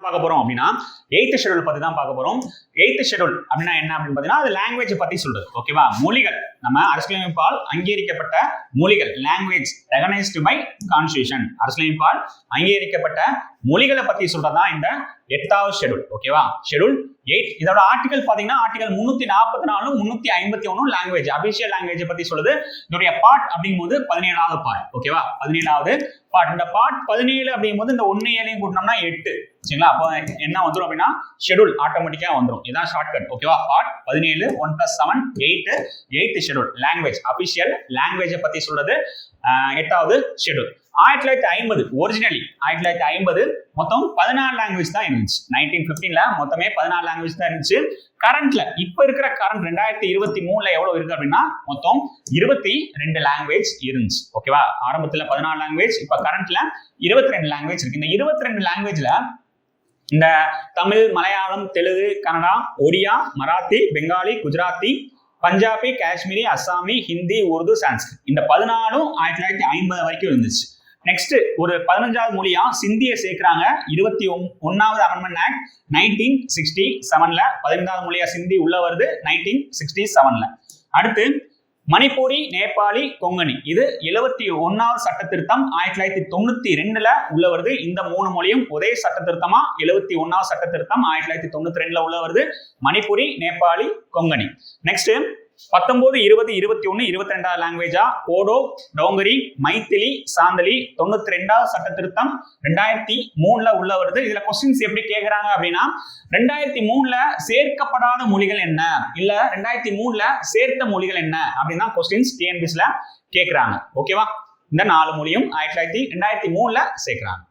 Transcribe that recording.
பார்க்க போறோம் அப்படின்னா 8th ஷெட்யூல் பத்தி தான் பார்க்க போறோம். 8th ஷெட்யூல் அப்படின்னா என்ன அப்படின்னு பார்த்தீங்கன்னா அது லாங்குவேஜ் பத்தி சொல்றது. ஓகேவா? மொழிகள், நம்ம அரசியலமைப்பால் அங்கீகரிக்கப்பட்ட மொழிகள், லாங்குவேஜ் ரெகனைஸ்டு பை கான்ஸ்டிடியூஷன், அரசியலமைப்பால் அங்கீகரிக்கப்பட்ட மொழிகளை பத்தி சொல்றதுதான் இந்த 8th ஷெட்யூல். ஓகேவா? ஷெட்யூல் 8. இதோட ஆர்டிகல் பாத்தீங்கன்னா ஆர்டிகல் 344 351 லாங்குவேஜ், அபிஷியல் லாங்குவேஜ் பத்தி சொல்லுது. இதோடைய பார்ட் அப்படிங்கும்போது 17வது பார்ட். ஓகேவா? 17வது பார்ட். இந்த பார்ட் 17 அப்படிங்கும்போது இந்த 1 7 கூட்டினோம்னா 8. சரிங்களா? அப்போ என்ன வந்துடும் அப்படின்னா ஷெட்யூல் ஆட்டோமேட்டிக்கா வந்துடும். இதான் ஷார்ட்கட். ஓகேவா? Part 17 1 + 7 8. 8th schedule language, official language பத்தி சொல்றது 8வது ஷெட்யூல். 1950 ஒரிஜினலி 1950 மொத்தம் 14 லாங்குவேஜ் தான் இருந்துச்சு. 1915ல மொத்தமே 14 லாங்குவேஜ் தான் இருந்துச்சு. கரண்ட்ல இப்ப இருக்கிற கரண்ட் 2023ல எவ்வளவு இருக்கு அப்படின்னா மொத்தம் 22 லாங்குவேஜ் இருந்துச்சு. ஓகேவா? ஆரம்பத்துல 14 லாங்குவேஜ், இப்ப கரண்ட்ல 22 லாங்குவேஜ் இருக்கு. இந்த 22 லாங்குவேஜ்ல இந்த தமிழ், மலையாளம், தெலுங்கு, கன்னடா, ஒடியா, மராத்தி, பெங்காலி, குஜராத்தி, பஞ்சாபி, காஷ்மீரி, அஸ்ஸாமி, ஹிந்தி, உருது, சான்ஸ்கிரிட், இந்த 14 1950 வரைக்கும் இருந்துச்சு. நெக்ஸ்ட் ஒரு 15வது மொழியா சிந்தியை சேர்க்கிறாங்க. 21வது அமெண்ட்மெண்ட் ஆக்ட் 1967ல 15வது மொழியா சிந்தி உள்ள வருது 1967ல. அடுத்து மணிப்பூரி, நேபாளி, கொங்கணி, இது 71வது சட்ட திருத்தம் 1992ல உள்ள வருது. இந்த 3 மொழியும் ஒரே சட்ட திருத்தமா 71வது சட்ட திருத்தம் 1992ல உள்ள வருது. மணிப்பூரி, நேபாளி, கொங்கணி. நெக்ஸ்ட் 19 20 21 22வது லாங்குவேஜா போடோ, டோங்கரி, மைத்திலி, சாந்தலி 92வது சட்ட திருத்தம் 2003ல உள்ள வருது. இதுல கொஸ்டின்ஸ் எப்படி கேக்குறாங்க அப்படின்னா 2003ல சேர்க்கப்படாத மொழிகள் என்ன, இல்ல 2003ல சேர்த்த மொழிகள் என்ன அப்படின்னா கொஸ்டின்ஸ் டிஎன்பிஎஸ்ல கேக்குறாங்க. ஓகேவா? இந்த 4 மொழியும் 2003ல சேர்க்கிறாங்க.